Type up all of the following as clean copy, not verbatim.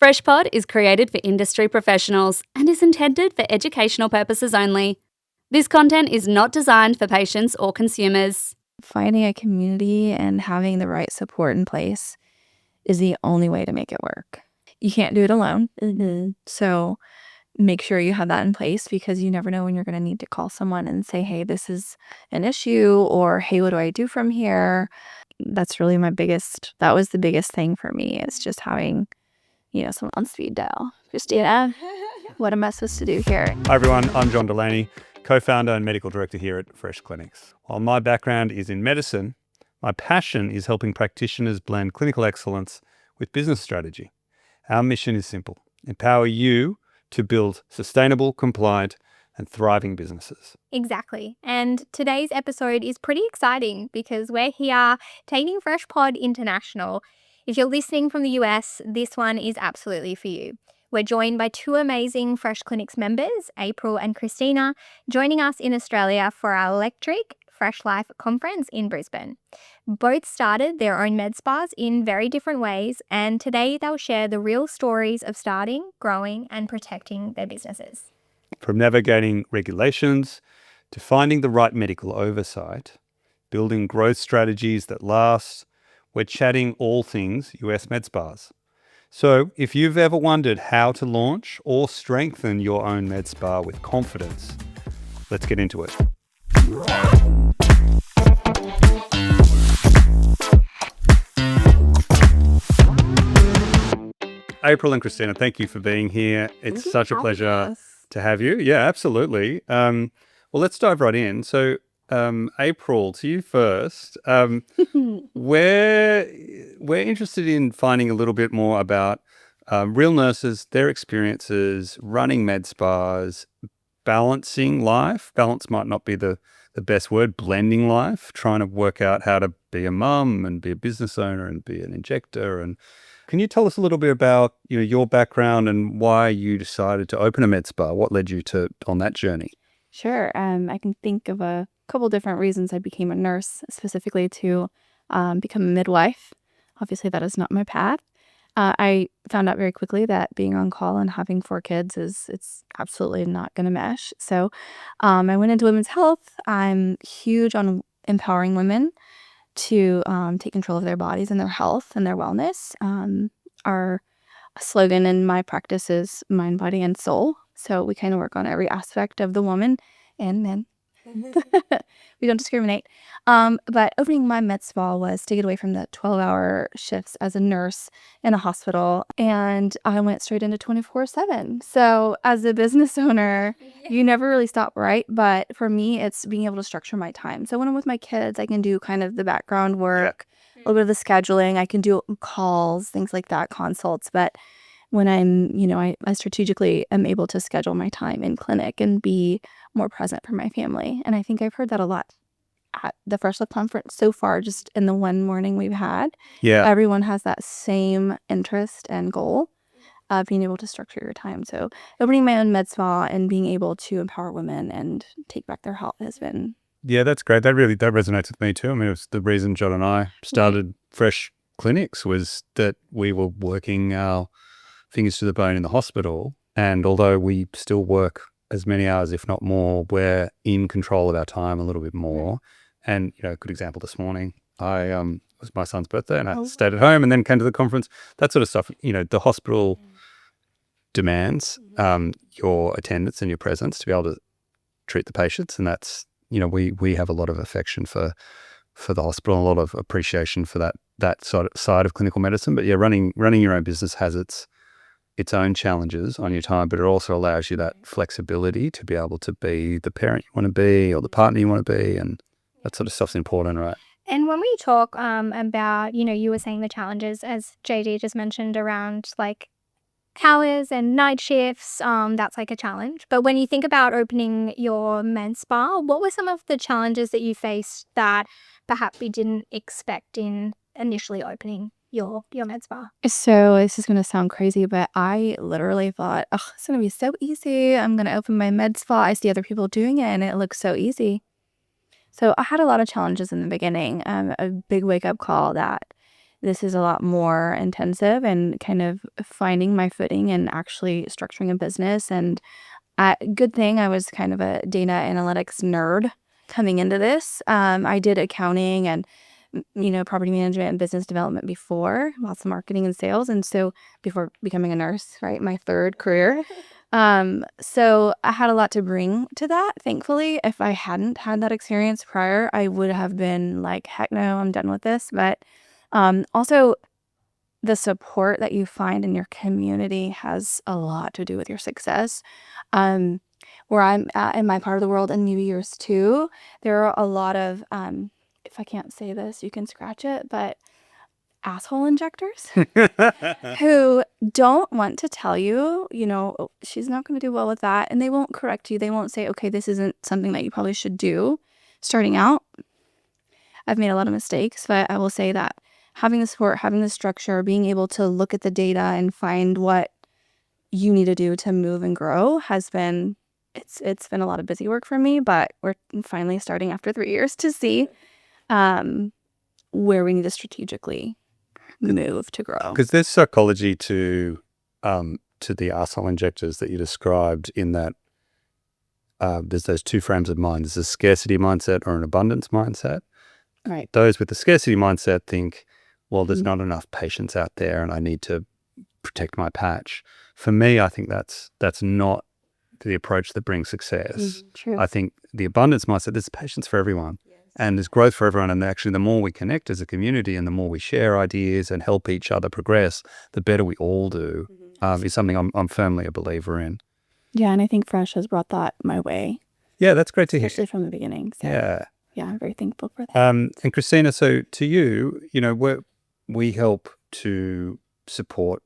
FreshPod is created for industry professionals and is intended for educational purposes only. This content is not designed for patients or consumers. Finding a community and having the right support in place is the only way to make it work. You can't do it alone. So make sure you have that in place, because you never know when you're going to need to call someone and say, hey, this is an issue, or hey, what do I do from here? That's really that was the biggest thing for me, is just having, someone on speed dial. Christina, what am I supposed to do here? Hi everyone, I'm John Delaney, co-founder and medical director here at Fresh Clinics. While my background is in medicine, my passion is helping practitioners blend clinical excellence with business strategy. Our mission is simple: empower you to build sustainable, compliant, and thriving businesses. Exactly. And today's episode is pretty exciting because we're here taking FreshPod international. If you're listening from the US, this one is absolutely for you. We're joined by two amazing Fresh Clinics members, April and Christina, joining us in Australia for our Electric Fresh Life conference in Brisbane. Both started their own med spas in very different ways, and today they'll share the real stories of starting, growing, and protecting their businesses. From navigating regulations to finding the right medical oversight, building growth strategies that last, we're chatting all things US med spas. So if you've ever wondered how to launch or strengthen your own med spa with confidence, let's get into it. April and Christina, thank you for being here. It's such a pleasure to have you. Yeah, absolutely. Well, let's dive right in. So, April, to you first. We're interested in finding a little bit more about real nurses, their experiences, running med spas, balancing life. Balance might not be the best word, blending life, trying to work out how to be a mum and be a business owner and be an injector. And can you tell us a little bit about your background and why you decided to open a med spa? What led you on that journey? Sure. I can think of a couple different reasons I became a nurse, specifically to become a midwife. Obviously, that is not my path. I found out very quickly that being on call and having 4 kids it's absolutely not going to mesh. So I went into women's health. I'm huge on empowering women to take control of their bodies and their health and their wellness. Our slogan in my practice is mind, body, and soul. So we kind of work on every aspect of the woman and men. We don't discriminate. But opening my med spa was to get away from the 12-hour shifts as a nurse in a hospital. And I went straight into 24/7. So as a business owner, you never really stop, right? But for me, it's being able to structure my time. So when I'm with my kids, I can do kind of the background work, a little bit of the scheduling. I can do calls, things like that, consults. But when I'm, I strategically am able to schedule my time in clinic and be more present for my family. And I think I've heard that a lot at the Fresh Life conference so far, just in the one morning we've had. Yeah. Everyone has that same interest and goal of being able to structure your time. So opening my own med spa and being able to empower women and take back their health has been... Yeah, that's great. That resonates with me too. I mean, it was the reason John and I started Fresh Clinics, was that we were working our fingers to the bone in the hospital. And although we still work as many hours, if not more, we're in control of our time a little bit more. And, a good example this morning, it was my son's birthday and I stayed at home and then came to the conference, that sort of stuff. The hospital demands your attendance and your presence to be able to treat the patients. And that's, we have a lot of affection for the hospital, a lot of appreciation for that side of clinical medicine. But yeah, running your own business has its own challenges on your time, but it also allows you that flexibility to be able to be the parent you want to be or the partner you want to be, and that sort of stuff's important, right? And when we talk about, you were saying the challenges, as JD just mentioned, around like hours and night shifts, that's like a challenge. But when you think about opening your med spa, what were some of the challenges that you faced that perhaps you didn't expect in initially opening your med spa? So this is going to sound crazy, but I literally thought, oh, it's going to be so easy. I'm going to open my med spa. I see other people doing it and it looks so easy. So I had a lot of challenges in the beginning. A big wake-up call that this is a lot more intensive and kind of finding my footing and actually structuring a business. And good thing I was kind of a data analytics nerd coming into this. I did accounting and property management and business development before, lots of marketing and sales. And so before becoming a nurse, right, my third career. So I had a lot to bring to that, thankfully. If I hadn't had that experience prior, I would have been like, heck no, I'm done with this. But also the support that you find in your community has a lot to do with your success. Where I'm at in my part of the world in New Year's too, there are a lot of, if I can't say this, you can scratch it, but asshole injectors who don't want to tell you, "Oh, she's not going to do well with that." And they won't correct you. They won't say, okay, this isn't something that you probably should do starting out. I've made a lot of mistakes, but I will say that having the support, having the structure, being able to look at the data and find what you need to do to move and grow has been, it's been a lot of busy work for me, but we're finally starting after 3 years to see where we need to strategically move to grow. Because there's psychology to the arsehole injectors that you described, in that there's those two frames of mind. There's a scarcity mindset or an abundance mindset. Right. Those with the scarcity mindset think, well, there's not enough patients out there and I need to protect my patch. For me, I think that's not the approach that brings success. True. I think the abundance mindset, there's patients for everyone. And there's growth for everyone. And actually, the more we connect as a community and the more we share ideas and help each other progress, the better we all do, is something I'm firmly a believer in. Yeah, and I think Fresh has brought that my way. Yeah, that's great to hear. Especially from the beginning. So, yeah, I'm very thankful for that. And Christina, so to you, we help to support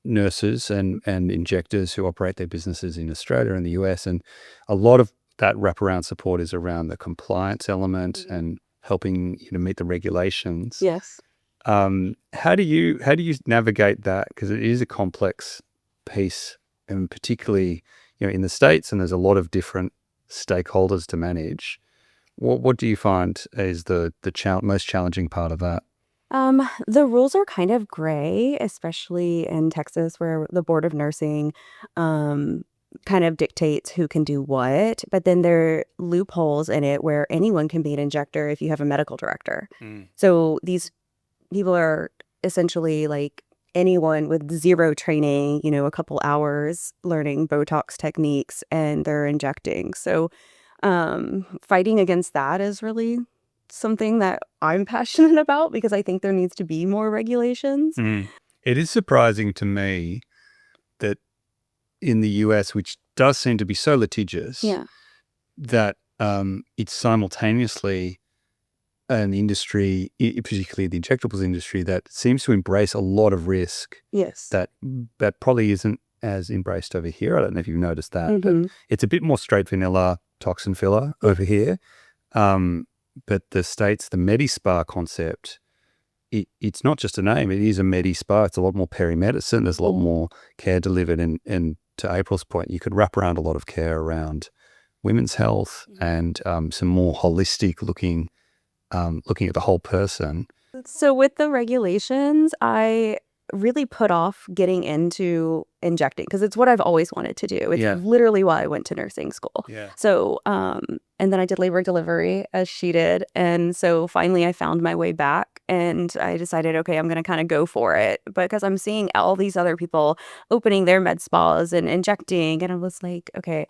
nurses and injectors who operate their businesses in Australia and the US. And a lot of that wraparound support is around the compliance element and helping you to meet the regulations. Yes. How do you navigate that? Because it is a complex piece, and particularly in the States, and there's a lot of different stakeholders to manage. What do you find is the most challenging part of that? The rules are kind of gray, especially in Texas, where the Board of Nursing kind of dictates who can do what, but then there are loopholes in it where anyone can be an injector if you have a medical director. So these people are essentially like anyone with zero training, a couple hours learning Botox techniques, and they're injecting. So fighting against that is really something that I'm passionate about, because I think there needs to be more regulations. It is surprising to me that in the US, which does seem to be so litigious, that it's simultaneously an industry, particularly the injectables industry, that seems to embrace a lot of risk. Yes. That probably isn't as embraced over here. I don't know if you've noticed that, but it's a bit more straight vanilla toxin filler over here. But the States, the medspa concept, it's not just a name. It is a medspa. It's a lot more perimedicine. There's a lot more care delivered. And to April's point, you could wrap around a lot of care around women's health and some more holistic looking at the whole person. So with the regulations, I really put off getting into injecting because it's what I've always wanted to do. It's literally why I went to nursing school. So, and then I did labor and delivery as she did. And so finally I found my way back and I decided, okay, I'm going to kind of go for it because I'm seeing all these other people opening their med spas and injecting. And I was like, okay,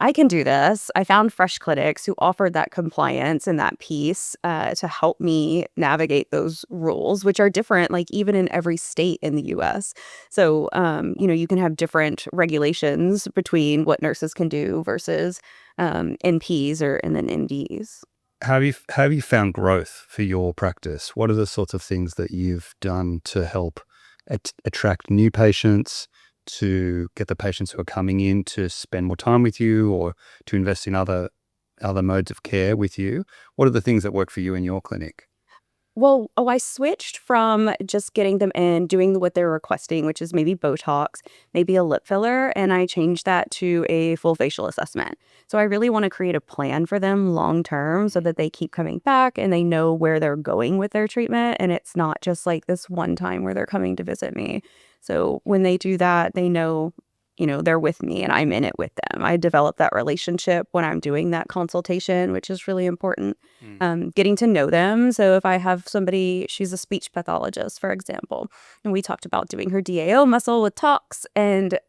I can do this. I found Fresh clinics who offered that compliance and that piece to help me navigate those rules, which are different, like even in every state in the U.S. So, you can have different regulations between what nurses can do versus NPs and then NDs. How have you found growth for your practice? What are the sorts of things that you've done to help attract new patients, to get the patients who are coming in to spend more time with you or to invest in other modes of care with you? What are the things that work for you in your clinic? I switched from just getting them in, doing what they're requesting, which is maybe Botox, maybe a lip filler, and I changed that to a full facial assessment. So I really want to create a plan for them long term so that they keep coming back and they know where they're going with their treatment. And it's not just like this one time where they're coming to visit me. So when they do that, they know, they're with me and I'm in it with them. I develop that relationship when I'm doing that consultation, which is really important. Getting to know them. So if I have somebody, she's a speech pathologist, for example, and we talked about doing her DAO muscle with talks. And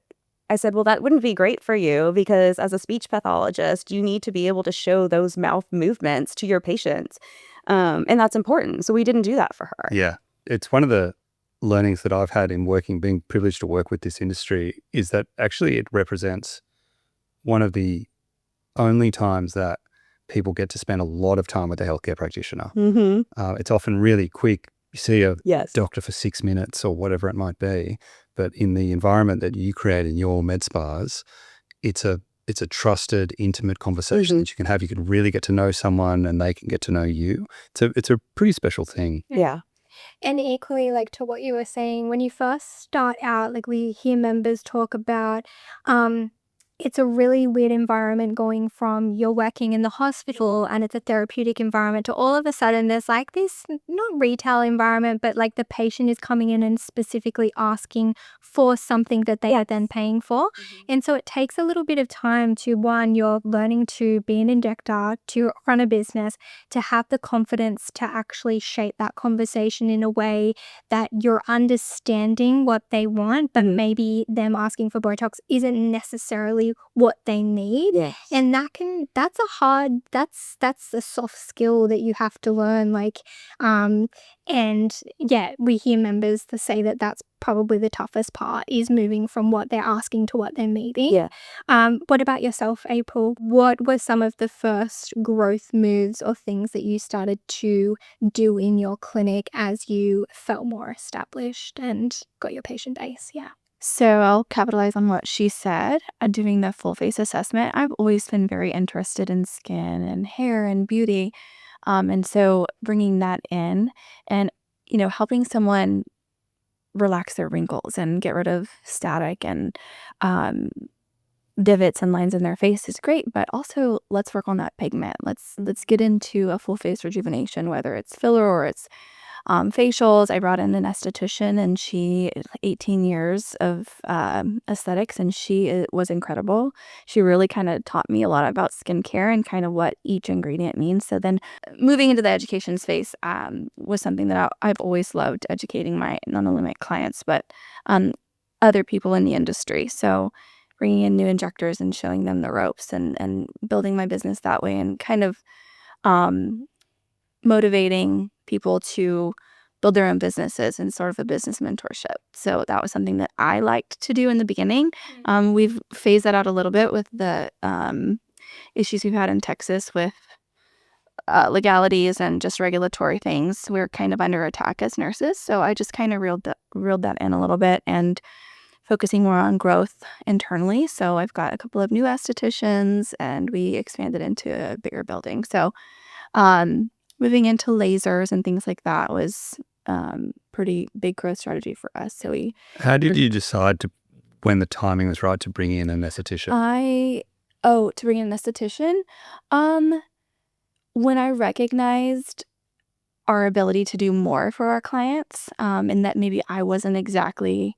I said, well, that wouldn't be great for you because as a speech pathologist, you need to be able to show those mouth movements to your patients. And that's important. So we didn't do that for her. Yeah. It's one of the learnings that I've had in being privileged to work with this industry is that actually it represents one of the only times that people get to spend a lot of time with a healthcare practitioner. It's often really quick. You see a doctor for 6 minutes or whatever it might be, but in the environment that you create in your med spas, it's a trusted, intimate conversation that you can have. You can really get to know someone and they can get to know you. It's a pretty special thing. Yeah. And equally, like to what you were saying, when you first start out, like we hear members talk about, it's a really weird environment going from you're working in the hospital and it's a therapeutic environment to all of a sudden there's like this, not retail environment, but like the patient is coming in and specifically asking for something that they are then paying for. And so it takes a little bit of time to, one, you're learning to be an injector, to run a business, to have the confidence to actually shape that conversation in a way that you're understanding what they want, but maybe them asking for Botox isn't necessarily what they need. And that's a soft skill that you have to learn, and we hear members to say that that's probably the toughest part, is moving from what they're asking to what they're needing. What about yourself, April? What were some of the first growth moves or things that you started to do in your clinic as you felt more established and got your patient base? So I'll capitalize on what she said. Doing the full face assessment, I've always been very interested in skin and hair and beauty. And so bringing that in and, helping someone relax their wrinkles and get rid of static and divots and lines in their face is great, but also let's work on that pigment. Let's get into a full face rejuvenation, whether it's filler or it's facials. I brought in an esthetician and she 18 years of aesthetics, and she was incredible. She really kind of taught me a lot about skincare and kind of what each ingredient means. So then moving into the education space was something that I've always loved, educating not only my clients, but other people in the industry. So bringing in new injectors and showing them the ropes and building my business that way, and kind of motivating people to build their own businesses and sort of a business mentorship. So that was something that I liked to do in the beginning. We've phased that out a little bit with the issues we've had in Texas with legalities and just regulatory things. We're kind of under attack as nurses. So I just kind of reeled that in a little bit and focusing more on growth internally. So I've got a couple of new estheticians and we expanded into a bigger building. So moving into lasers and things like that was pretty big growth strategy for us. So how did you decide when the timing was right to bring in an esthetician? To bring in an esthetician, when I recognized our ability to do more for our clients, and that maybe I wasn't exactly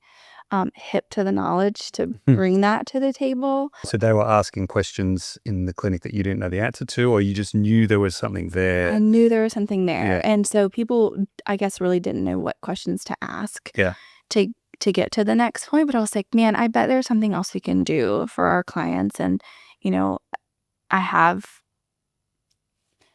hip to the knowledge to bring that to the table. So they were asking questions in the clinic that you didn't know the answer to, or you just knew there was something there? I knew there was something there. Yeah. And so people, I guess, really didn't know what questions to ask to get to the next point. But I was like, man, I bet there's something else we can do for our clients. And, I have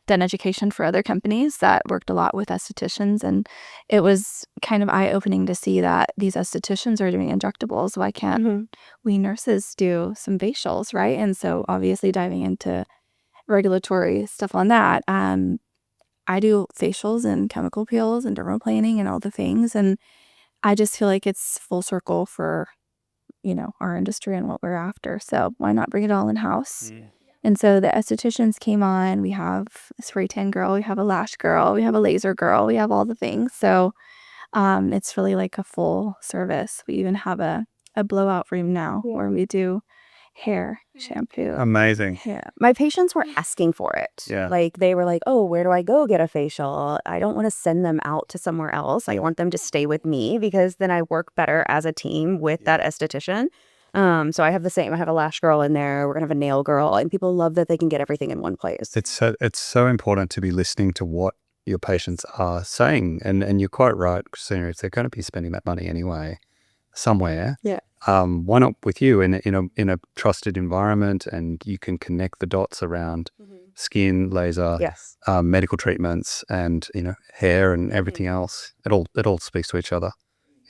done education for other companies that worked a lot with estheticians, and it was kind of eye-opening to see that these estheticians are doing injectables. Why can't we nurses do some facials, right? And so obviously diving into regulatory stuff on that, I do facials and chemical peels and dermaplaning and all the things, and I just feel like it's full circle for our industry and what we're after. So why not bring it all in-house? And so the estheticians came on. We have a spray tan girl, we have a lash girl, we have a laser girl, we have all the things. So it's really like a full service. We even have a blowout room now where we do hair, shampoo. Amazing. Yeah. My patients were asking for it. Yeah. Like they were like, oh, where do I go get a facial? I don't want to send them out to somewhere else. I want them to stay with me because then I work better as a team with that esthetician. So I have the same. I have a lash girl in there. We're going to have a nail girl. And people love that they can get everything in one place. It's so important to be listening to what your patients are saying. And you're quite right, Christina, if they're going to be spending that money anyway, somewhere. Yeah. Why not with you in a trusted environment, and you can connect the dots around skin, laser, medical treatments, and hair and everything else. It all speaks to each other.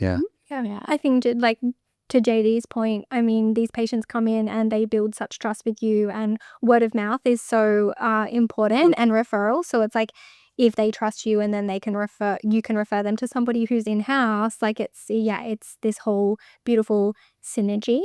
Yeah. Yeah. I think to JD's point, I mean, these patients come in and they build such trust with you, and word of mouth is so important, and referral. So it's like, if they trust you and then you can refer them to somebody who's in-house, it's this whole beautiful synergy.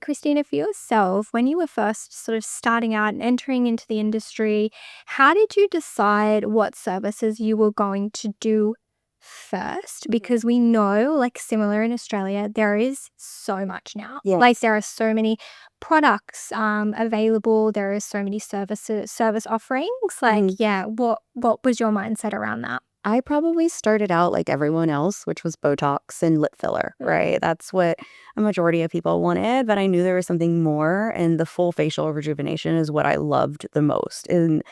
Christina, for yourself, when you were first sort of starting out and entering into the industry, how did you decide what services you were going to do first? Because we know, similar in Australia, there is so much now. There are so many products available. There are so many service offerings. What was your mindset around that? I probably started out like everyone else, which was Botox and lip filler, right? That's what a majority of people wanted, but I knew there was something more, and the full facial rejuvenation is what I loved the most. And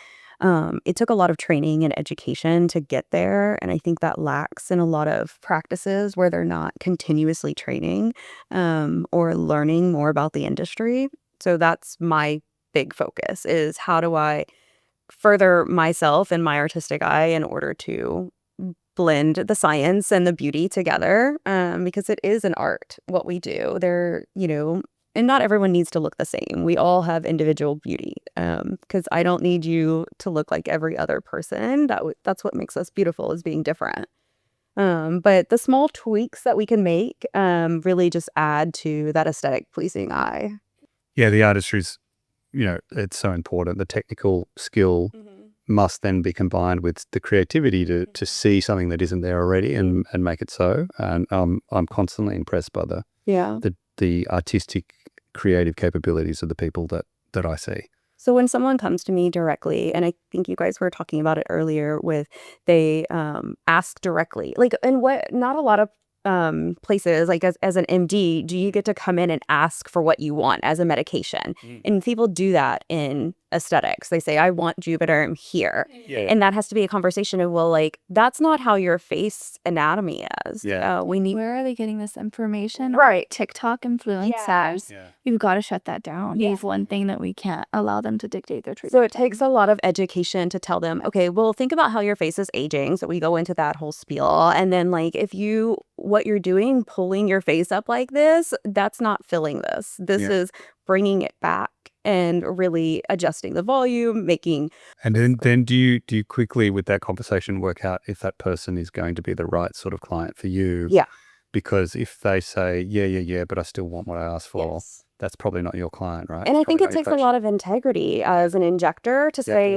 it took a lot of training and education to get there, and I think that lacks in a lot of practices where they're not continuously training or learning more about the industry. So that's my big focus, is how do I further myself and my artistic eye in order to blend the science and the beauty together, because it is an art, what we do. And not everyone needs to look the same. We all have individual beauty, because I don't need you to look like every other person. That's what makes us beautiful, is being different. But the small tweaks that we can make really just add to that aesthetic pleasing eye. Yeah, the artistry's, it's so important. The technical skill must then be combined with the creativity to see something that isn't there already and make it so. And I'm constantly impressed by the artistic, creative capabilities of the people that I see. So when someone comes to me directly, and I think you guys were talking about it earlier, they ask directly, and what not a lot of places, as an MD, do you get to come in and ask for what you want as a medication? And people do that in aesthetics. They say, I want Juvederm here. And that has to be a conversation of, that's not how your face anatomy is. Where are they getting this information? Right. TikTok influencers. You've got to shut that down. He's one thing that we can't allow them to dictate their treatment. So it takes a lot of education to tell them, okay, well, think about how your face is aging. So we go into that whole spiel. And then what you're doing, pulling your face up like this, that's not filling this. This is bringing it back and really adjusting the volume, making. And then do you quickly, with that conversation, work out if that person is going to be the right sort of client for you? Yeah. Because if they say, yeah, but I still want what I asked for, that's probably not your client, right? And I think it takes a lot of integrity as an injector to say,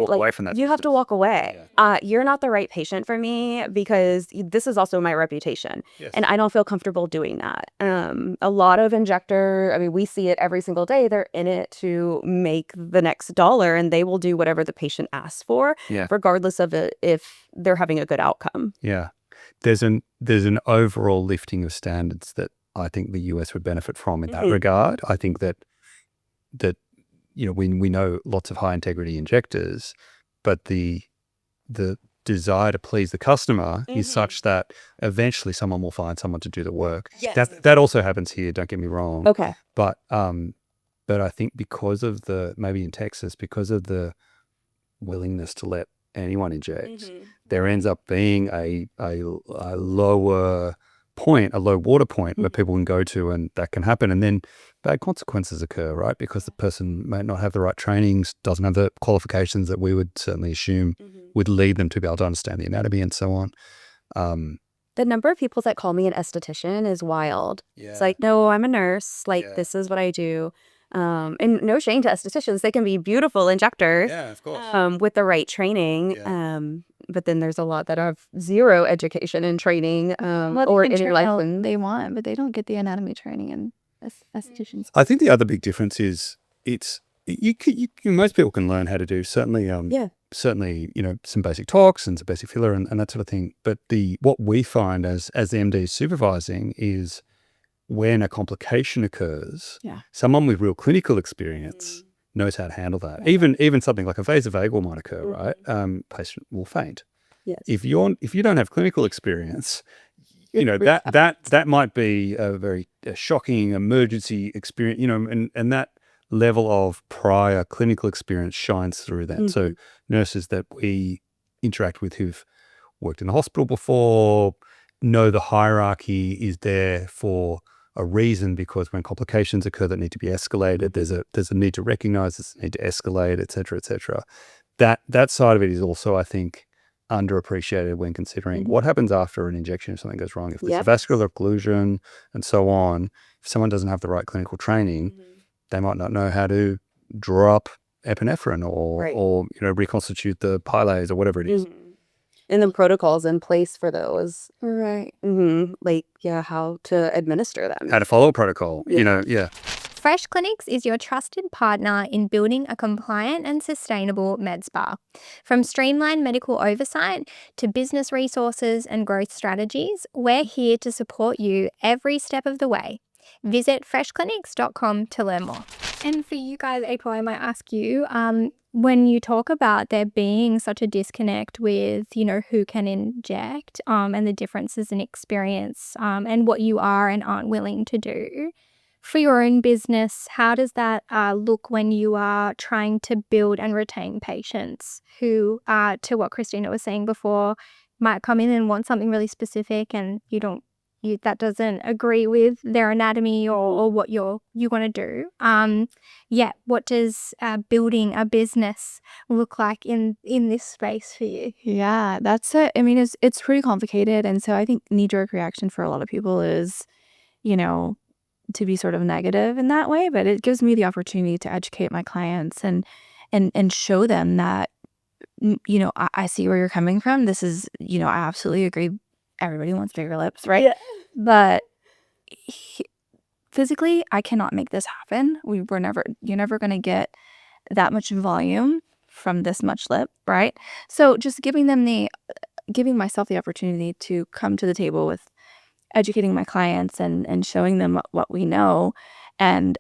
you have to walk away. You're not the right patient for me, because this is also my reputation. And I don't feel comfortable doing that. A lot of we see it every single day. They're in it to make the next dollar, and they will do whatever the patient asks for, regardless of if they're having a good outcome. Yeah. There's an overall lifting of standards that I think the US would benefit from in that regard. I think that we know lots of high integrity injectors, but the desire to please the customer is such that eventually someone will find someone to do the work. That also happens here, don't get me wrong. Okay. But I think because of maybe in Texas, because of the willingness to let anyone inject, there ends up being a lower point, a low water point where people can go to, and that can happen. And then bad consequences occur, right? Because the person may not have the right trainings, doesn't have the qualifications that we would certainly assume would lead them to be able to understand the anatomy and so on. The number of people that call me an esthetician is wild. It's no, I'm a nurse. This is what I do. And no shame to estheticians, they can be beautiful injectors. Yeah, of course. With the right training. But then there's a lot that have zero education and training or any license they want, but they don't get the anatomy training in estheticians. I think the other big difference is most people can learn how to do certainly some basic talks and some basic filler and that sort of thing. But what we find as the MD supervising is when a complication occurs, someone with real clinical experience knows how to handle that. Right. Even something like a vasovagal might occur, right? Patient will faint. Yes. If you don't have clinical experience, that might be a shocking emergency experience, and that level of prior clinical experience shines through that. So nurses that we interact with who've worked in the hospital before know the hierarchy is there for a reason, because when complications occur that need to be escalated, there's a need to recognize, there's a need to escalate, et cetera, et cetera. That side of it is also, I think, underappreciated when considering what happens after an injection if something goes wrong. If there's a vascular occlusion and so on, if someone doesn't have the right clinical training, they might not know how to draw up epinephrine or reconstitute the pilates or whatever it is. And then protocols in place for those. Right. Like, how to administer them. How to follow a protocol, Fresh Clinics is your trusted partner in building a compliant and sustainable med spa. From streamlined medical oversight to business resources and growth strategies, we're here to support you every step of the way. Visit freshclinics.com to learn more. And for you guys, April, I might ask you, when you talk about there being such a disconnect with, who can inject and the differences in experience and what you are and aren't willing to do, for your own business, how does that look when you are trying to build and retain patients who, to what Christina was saying before, might come in and want something really specific and that doesn't agree with their anatomy or what you want to do. What does building a business look like in this space for you? Yeah, that's it. I mean, it's pretty complicated. And so I think knee-jerk reaction for a lot of people is, to be sort of negative in that way. But it gives me the opportunity to educate my clients and show them that, I see where you're coming from. This is, I absolutely agree. Everybody wants bigger lips, right? Yeah. But physically, I cannot make this happen. You're never going to get that much volume from this much lip, right? So just giving myself the opportunity to come to the table with educating my clients and showing them what we know and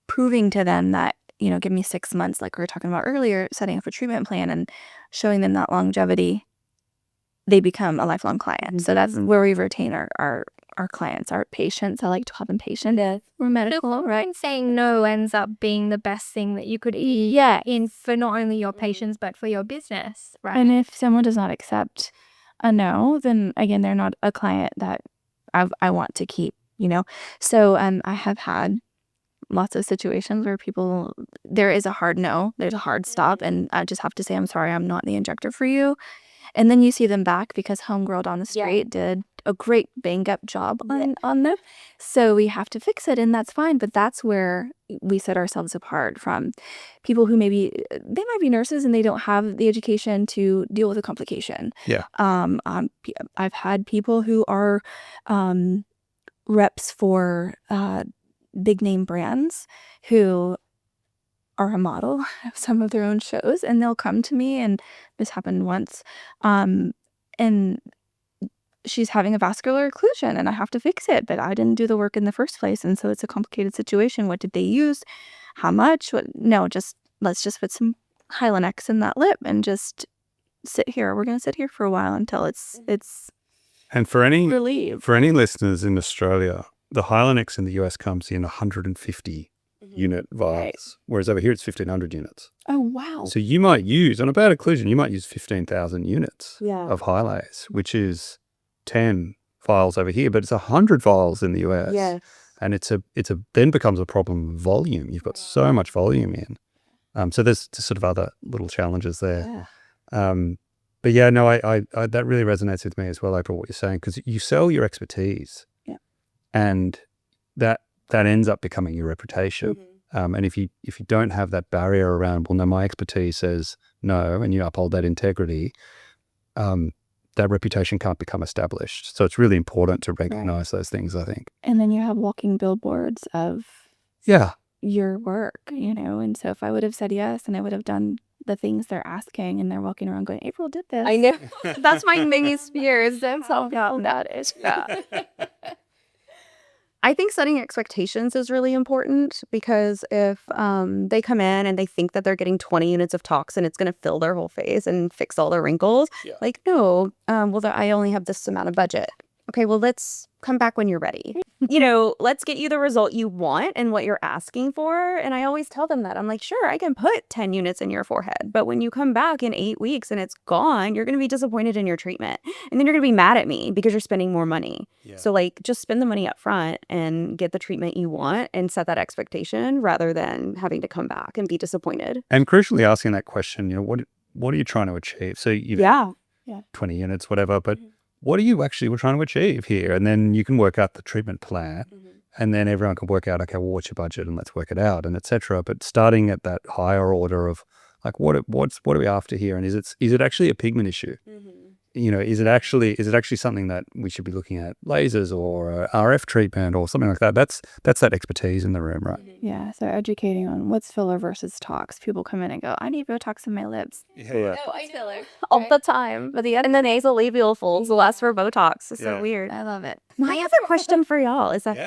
proving to them that, give me 6 months, like we were talking about earlier, setting up a treatment plan and showing them that longevity, they become a lifelong client. So that's where we retain our clients, our patients. I like to call them patients. Yeah. We're medical, right? Saying no ends up being the best thing that you could for not only your patients, but for your business, right? And if someone does not accept a no, then again, they're not a client that I want to keep, So I have had lots of situations where there is a hard no, there's a hard stop, and I just have to say, I'm sorry, I'm not the injector for you. And then you see them back because homegirl down the street did a great bang-up job on them. So we have to fix it, and that's fine. But that's where we set ourselves apart from people who they might be nurses and they don't have the education to deal with a complication. Yeah. I've had people who are reps for big-name brands who are a model of some of their own shows, and they'll come to me, and this happened once, and she's having a vascular occlusion and I have to fix it, but I didn't do the work in the first place, and so it's a complicated situation. What did they use? How much? Let's just put some Hylenex in that lip and just sit here. We're going to sit here for a while until it's and for any relieved. For any listeners in Australia, the Hylenex in the US comes in 150 unit vials, whereas over here it's 1,500 units. Oh, wow. So you might use, on a bad occlusion, 15,000 units of Hylex, which is 10 vials over here, but it's 100 vials in the US. Yeah. And it's then becomes a problem of volume. You've got so much volume in. So there's sort of other little challenges there. Yeah. But yeah, no, I that really resonates with me as well, April, what you're saying, because you sell your expertise. Yeah. And that ends up becoming your reputation. And if you don't have that barrier around, well, no, my expertise says no, and you uphold that integrity, that reputation can't become established. So it's really important to recognize those things, I think. And then you have walking billboards of your work, and so if I would have said yes and I would have done the things they're asking, and they're walking around going, April did this. I know. That's my biggest fears. That's how dumb that is. Yeah. I think setting expectations is really important, because if they come in and they think that they're getting 20 units of toxin, it's going to fill their whole face and fix all their wrinkles. Like, no, I only have this amount of budget. Okay, well, let's come back when you're ready. Let's get you the result you want and what you're asking for. And I always tell them that. I'm like, sure, I can put 10 units in your forehead, but when you come back in 8 weeks and it's gone, you're going to be disappointed in your treatment. And then you're going to be mad at me because you're spending more money. So just spend the money up front and get the treatment you want and set that expectation, rather than having to come back and be disappointed. And crucially asking that question, what are you trying to achieve? So 20 units, whatever, but what are you actually trying to achieve here? And then you can work out the treatment plan, and then everyone can work out, okay, well, what's your budget, and let's work it out, and etc. But starting at that higher order of like, what are we after here? And is it actually a pigment issue? Is it actually something that we should be looking at, lasers or RF treatment or something like that? That's that expertise in the room, right? Yeah. So educating on what's filler versus tox. People come in and go, I need Botox in my lips. Oh, I filler. All the time. But the nasolabial folds will ask for Botox. It's so weird. I love it. I have a question for y'all. Is that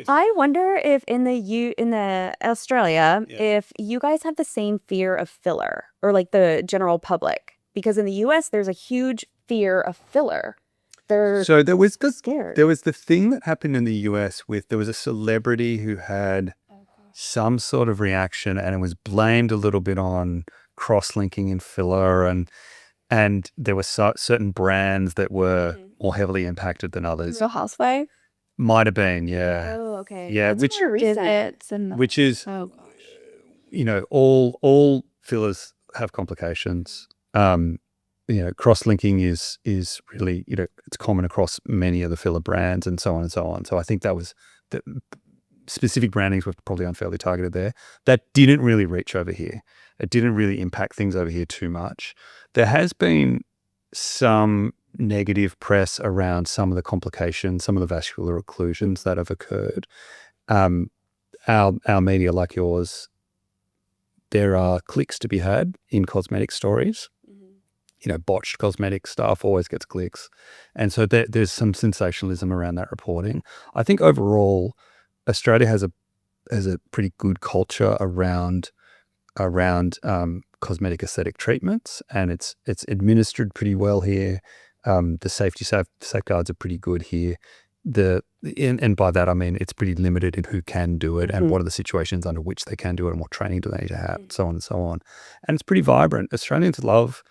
I wonder if in the Australia, if you guys have the same fear of filler, or like the general public. Because in the US, there's a huge fear of filler. So there was scared. There was the thing that happened in the US there was a celebrity who had some sort of reaction, and it was blamed a little bit on cross-linking in filler, and there were certain brands that were more heavily impacted than others. Real Housewife? Might have been, yeah. Oh, okay. Yeah, That's more recent. which is, oh gosh, all fillers have complications. Cross-linking is really, it's common across many of the filler brands and so on and so on. So I think that was the specific brandings were probably unfairly targeted there. That didn't really reach over here. It didn't really impact things over here too much. There has been some negative press around some of the complications, some of the vascular occlusions that have occurred. Our media, like yours, there are clicks to be had in cosmetic stories. Botched cosmetic stuff always gets clicks. And so there's some sensationalism around that reporting. I think overall, Australia has a pretty good culture around cosmetic aesthetic treatments, and it's administered pretty well here. The safety safeguards are pretty good here. And by that I mean it's pretty limited in who can do it and what are the situations under which they can do it and what training do they need to have, so on and so on. And it's pretty vibrant. Australians love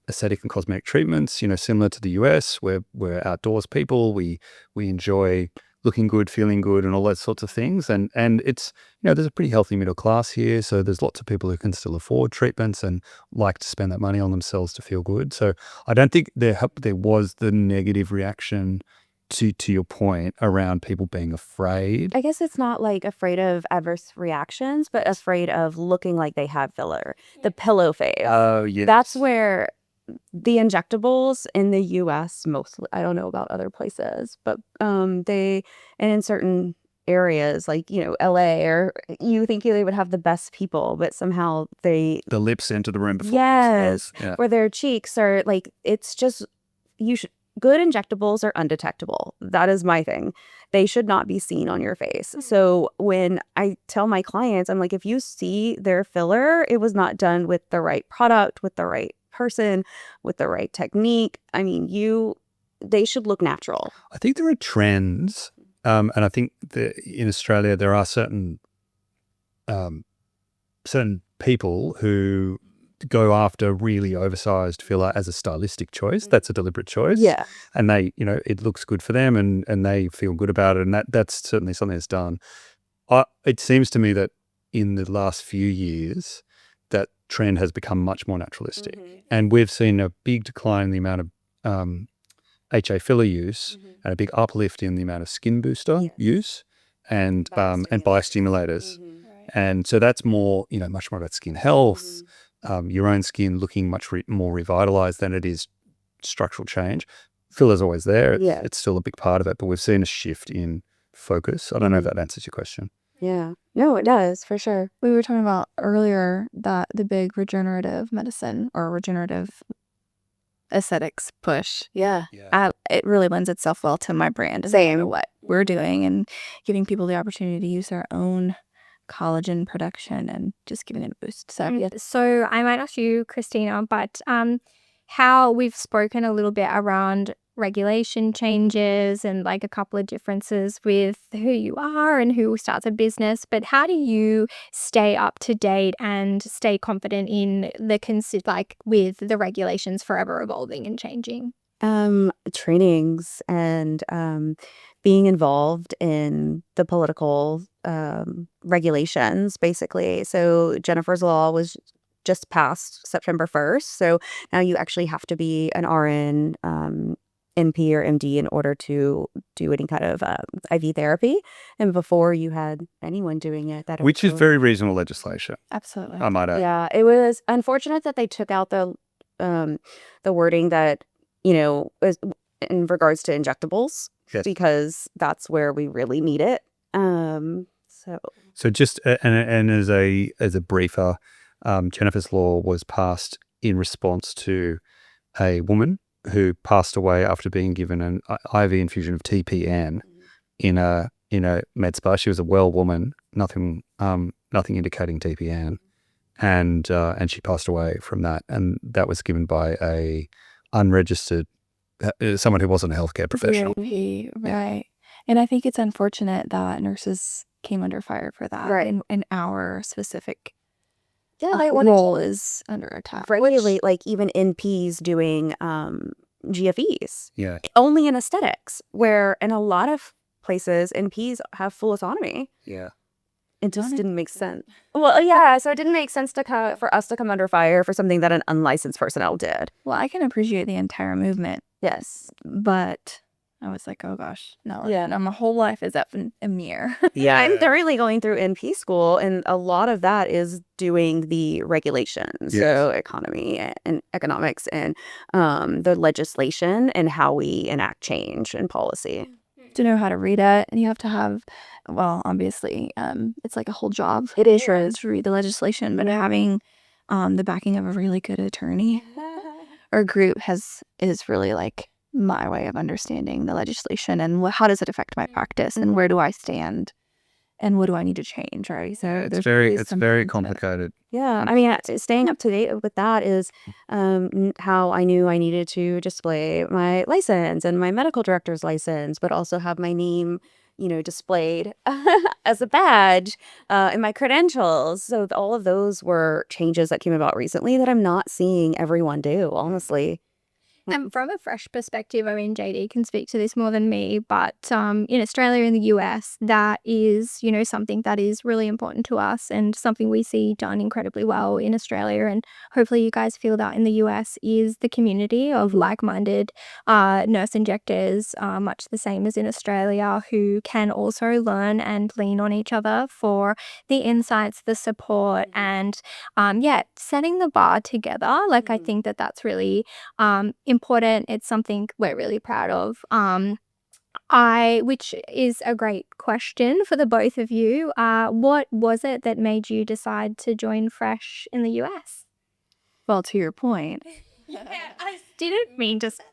aesthetic and cosmetic treatments, similar to the US. We're outdoors people. We enjoy looking good, feeling good, and all those sorts of things. And it's, there's a pretty healthy middle class here. So there's lots of people who can still afford treatments and like to spend that money on themselves to feel good. So I don't think there was the negative reaction to your point around people being afraid. I guess it's not like afraid of adverse reactions, but afraid of looking like they have filler. The pillow face. Oh, yes. That's where the injectables in the US mostly, I don't know about other places, but and in certain areas like, LA, or you think they would have the best people, but somehow the lips enter the room before. Yes. Or their cheeks are like, it's just, good injectables are undetectable. That is my thing. They should not be seen on your face. So when I tell my clients, I'm like, if you see their filler, it was not done with the right product, with the right person, with the right technique. I mean, they should look natural. I think there are trends, and I think that in Australia there are certain people who go after really oversized filler as a stylistic choice. That's a deliberate choice. Yeah. And they, it looks good for them and they feel good about it. And that's certainly something that's done. It seems to me that in the last few years, that trend has become much more naturalistic. And we've seen a big decline in the amount of HA filler use and a big uplift in the amount of skin booster use and biostimulators. And so that's more, much more about skin health, your own skin looking much more revitalized than it is structural change. Filler's always there. It's still a big part of it, but we've seen a shift in focus. I don't know if that answers your question. Yeah. No, it does, for sure. We were talking about earlier that the big regenerative medicine or regenerative aesthetics push. Yeah. It really lends itself well to my brand. Same. What we're doing and giving people the opportunity to use their own collagen production and just giving it a boost. So, yeah. So I might ask you, Christina, but how we've spoken a little bit around regulation changes and like a couple of differences with who you are and who starts a business, but how do you stay up to date and stay confident in with the regulations forever evolving and changing? Trainings and being involved in the political regulations, basically. So Jennifer's Law was just passed September 1st. So now you actually have to be an RN, NP or MD in order to do any kind of IV therapy. And before you had anyone doing it. Which is very reasonable legislation. Absolutely. I might add. Yeah, it was unfortunate that they took out the wording that, was in regards to injectables, because that's where we really need it. So just and as a briefer, Jennifer's Law was passed in response to a woman who passed away after being given an IV infusion of TPN in a medspa. She was a well woman, nothing indicating TPN, and she passed away from that, and that was given by a unregistered someone who wasn't a healthcare professional. Right. And I think it's unfortunate that nurses came under fire for that. Right. And our specific they role is under attack. regulate, like even NPs doing GFEs. Yeah. Only in aesthetics, where in a lot of places NPs have full autonomy. Yeah. It just didn't make sense. Well, yeah, so it didn't make sense for us to come under fire for something that an unlicensed personnel did. Well, I can appreciate the entire movement, Yes. but I was like, oh gosh, no. Yeah. My whole life is up in a mirror. Yeah. I'm thoroughly going through NP school, and a lot of that is doing the regulations, so economy and economics and the legislation and how we enact change and policy. To know how to read it, and you have to have, well, obviously, it's like a whole job. It is. To read the legislation, but having the backing of a really good attorney or group is really like my way of understanding the legislation and how does it affect my practice and where do I stand and what do I need to change, right? So It's very complicated. Yeah, I mean, staying up to date with that is how I knew I needed to display my license and my medical director's license, but also have my name, displayed as a badge in my credentials. So all of those were changes that came about recently that I'm not seeing everyone do, honestly. And from a fresh perspective, I mean, JD can speak to this more than me, but in Australia and the US, that is, something that is really important to us and something we see done incredibly well in Australia. And hopefully you guys feel that in the US is the community of like-minded nurse injectors, much the same as in Australia, who can also learn and lean on each other for the insights, the support, and setting the bar together. Like, I think that that's really important. It's something we're really proud of. Which is a great question for the both of you. What was it that made you decide to join Fresh in the US? Well, to your point. I didn't mean to say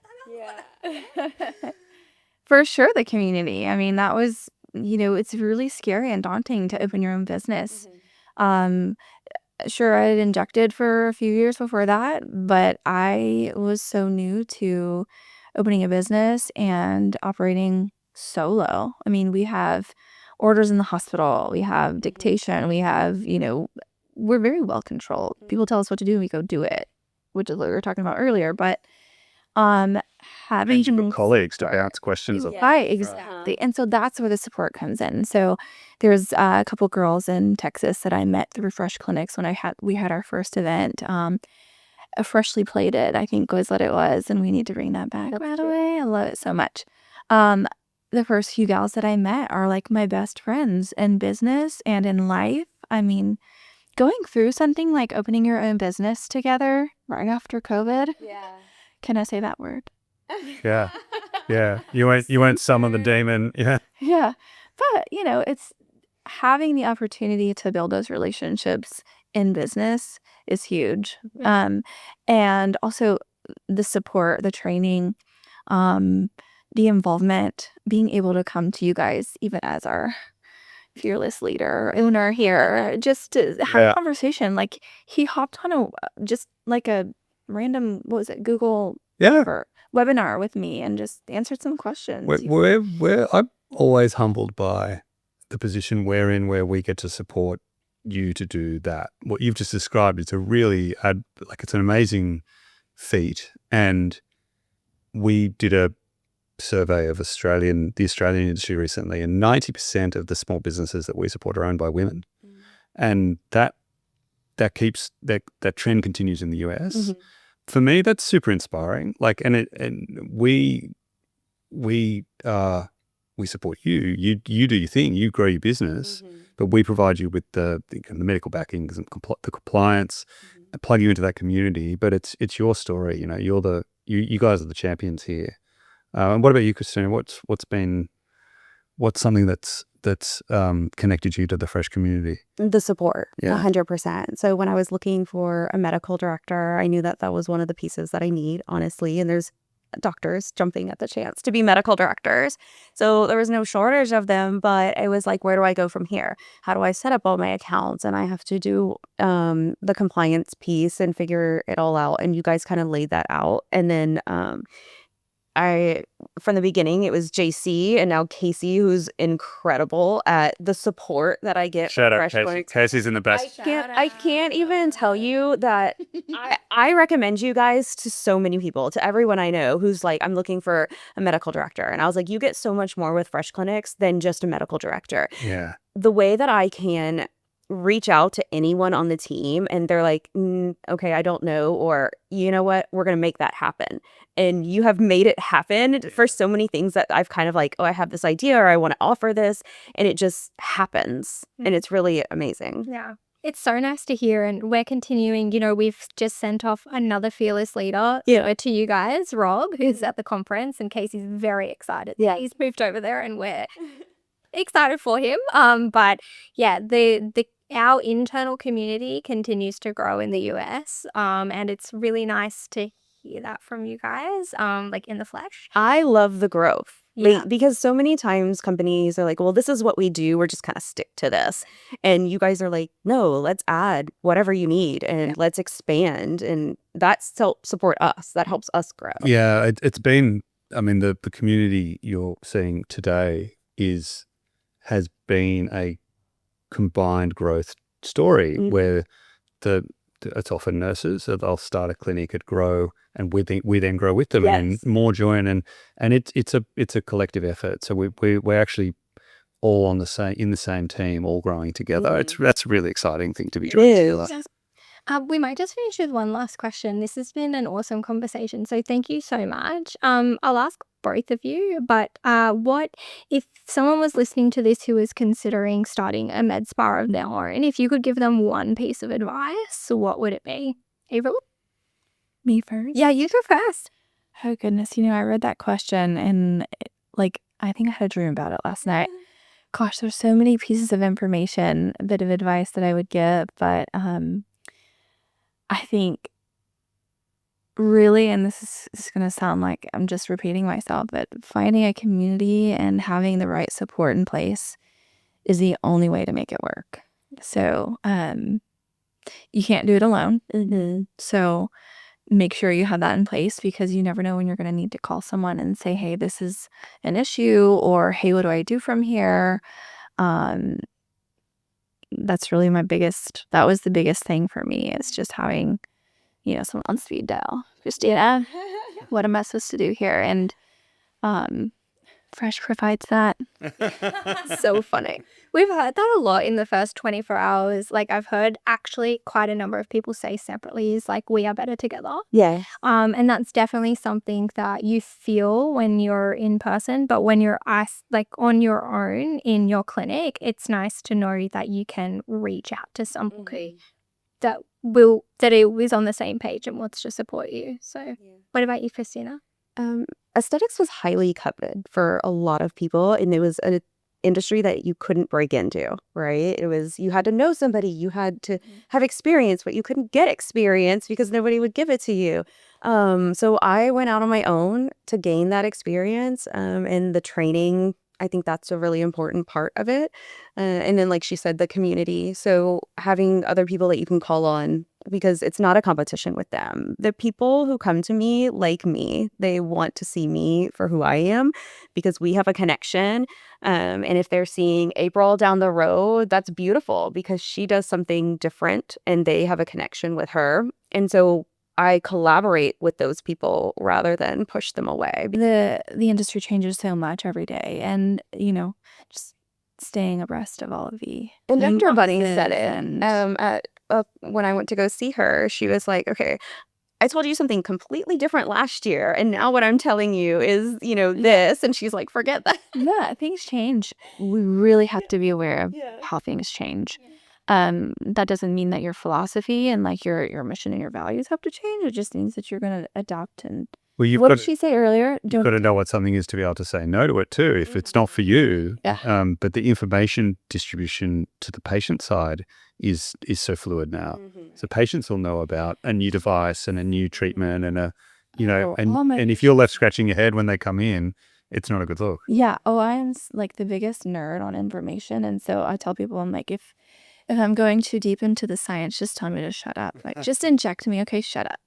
that. For sure, the community. I mean, that was, it's really scary and daunting to open your own business. Sure, I had injected for a few years before that, but I was so new to opening a business and operating solo. I mean, we have orders in the hospital, we have dictation, we have, we're very well controlled. People tell us what to do and we go do it, which is what we were talking about earlier. But having colleagues to ask questions of right, exactly. And so that's where the support comes in. So there's a couple girls in Texas that I met through Fresh Clinics when we had our first event. A freshly plated, I think was what it was, and we need to bring that back right away. I love it so much. The first few gals that I met are like my best friends in business and in life. I mean, going through something like opening your own business together right after COVID. Yeah. Can I say that word? Yeah. Yeah. You won't summon the demon. Yeah. Yeah. But, it's having the opportunity to build those relationships in business is huge. And also the support, the training, the involvement, being able to come to you guys, even as our fearless leader, owner here, just to have a conversation. Like, he hopped on just like a random, what was it, Google webinar with me and just answered some questions. I'm always humbled by the position we're in, where we get to support you to do that. What you've just described, it's a really, it's an amazing feat. And we did a survey of the Australian industry recently, and 90% of the small businesses that we support are owned by women. And that trend continues in the US. For me, that's super inspiring. We support you. You do your thing. You grow your business, but we provide you with the medical backing, the compliance, and plug you into that community. But it's your story. You guys are the champions here. And what about you, Christina? What's something that's connected you to the Fresh community? The support, 100%. So when I was looking for a medical director, I knew that was one of the pieces that I need, honestly. And there's doctors jumping at the chance to be medical directors. So there was no shortage of them, but it was like, where do I go from here? How do I set up all my accounts? And I have to do the compliance piece and figure it all out. And you guys kind of laid that out. And then from the beginning, it was JC and now Casey, who's incredible at the support that I get. Shout out Casey. Casey's in the best. I can't even tell you that I recommend you guys to so many people, to everyone I know who's like, I'm looking for a medical director. And I was like, you get so much more with Fresh Clinics than just a medical director. Yeah. The way that I can reach out to anyone on the team and they're like, okay, I don't know, or you know what, we're going to make that happen. And you have made it happen for so many things that I've kind of like, oh, I have this idea or I want to offer this, and it just happens. And it's really amazing. Yeah. It's so nice to hear, and we're continuing. We've just sent off another fearless leader to you guys, Rob, who's at the conference, and Casey's very excited. Yeah, he's moved over there, and we're excited for him. But yeah, our internal community continues to grow in the US, and it's really nice to hear that from you guys, like in the flesh. I love the growth. Because so many times companies are like, well, this is what we do. We're just kind of stick to this. And you guys are like, no, let's add whatever you need and let's expand. And that's help support us. That helps us grow. Yeah, it's been, the community you're seeing today has been a combined growth story where it's often nurses, so they'll start a clinic, it grow, and we then grow with them, and more join, and it's a collective effort. So we're actually all in the same team, all growing together. That's a really exciting thing to be doing. We might just finish with one last question. This has been an awesome conversation, so thank you so much. I'll ask both of you, but what if someone was listening to this who was considering starting a med spa of their own? If you could give them one piece of advice, what would it be? April? Me first? Yeah, you go first. Oh, goodness. I read that question and I think I had a dream about it last night. Gosh, there's so many pieces of information, a bit of advice that I would give, but I think really, and this is going to sound like I'm just repeating myself, but finding a community and having the right support in place is the only way to make it work. So you can't do it alone. So make sure you have that in place, because you never know when you're going to need to call someone and say, hey, this is an issue, or hey, what do I do from here? That's really that was the biggest thing for me, is just having someone on speed dial. Christina, what am I supposed to do here? And Fresh provides that. So funny. We've heard that a lot in the first 24 hours. Like, I've heard actually quite a number of people say separately is like, we are better together. Yeah. And that's definitely something that you feel when you're in person, but when you're like on your own in your clinic, it's nice to know that you can reach out to somebody that it was on the same page and wants to support you. So what about you, Christina? Aesthetics was highly coveted for a lot of people, and it was an industry that you couldn't break into, right? It was, you had to know somebody, you had to have experience, but you couldn't get experience because nobody would give it to you. So I went out on my own to gain that experience, and the training. I think that's a really important part of it. And then, like she said, the community. So having other people that you can call on, because it's not a competition with them. The people who come to me like me, they want to see me for who I am because we have a connection. And if they're seeing April down the road, that's beautiful because she does something different and they have a connection with her. And so I collaborate with those people rather than push them away. The industry changes so much every day, and just staying abreast of all of the Injector Bunny said it. And When I went to go see her, she was like, "Okay, I told you something completely different last year, and now what I'm telling you is, this." And she's like, "Forget that." yeah, things change. We really have to be aware of how things change. That doesn't mean that your philosophy and like your mission and your values have to change. It just means that you're going to adapt. And Well, what did she say earlier? You've got to know what something is to be able to say no to it too, if it's not for you. But the information distribution to the patient side is so fluid now. So patients will know about a new device and a new treatment and and if you're left scratching your head when they come in, it's not a good look. Yeah. Oh, I am like the biggest nerd on information. And so I tell people, I'm like, if I'm going too deep into the science, just tell me to shut up. Like, just inject me. Okay, shut up.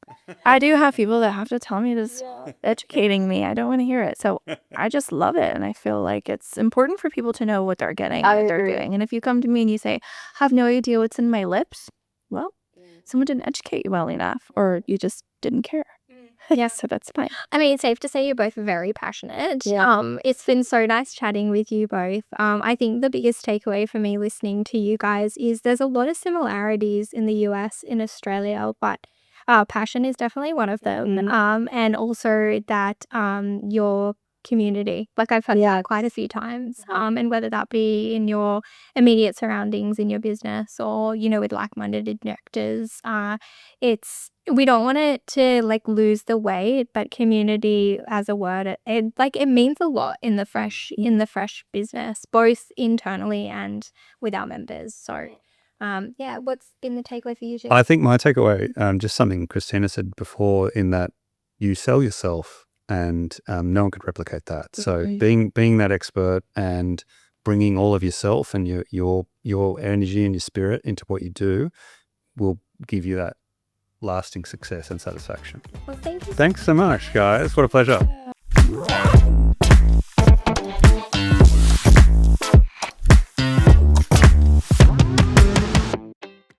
I do have people that have to tell me this, educating me. I don't want to hear it. So I just love it. And I feel like it's important for people to know what they're getting, what they're doing. And if you come to me and you say, I have no idea what's in my lips, well, someone didn't educate you well enough, or you just didn't care. Yes, so that's fine. I mean, it's safe to say you're both very passionate. It's been so nice chatting with you both. I think the biggest takeaway for me listening to you guys is there's a lot of similarities in the US, in Australia, but passion is definitely one of them. And also that your community, like I've heard that quite a few times, and whether that be in your immediate surroundings in your business or with like-minded injectors, we don't want it to like lose the weight, but community as a word, it means a lot in the fresh business, both internally and with our members. So what's been the takeaway for you, Jim? I think my takeaway, just something Christina said before, in that you sell yourself and no one could replicate that. So being that expert and bringing all of yourself and your energy and your spirit into what you do will give you that lasting success and satisfaction. Well, thank you. Thanks so much, guys. What a pleasure.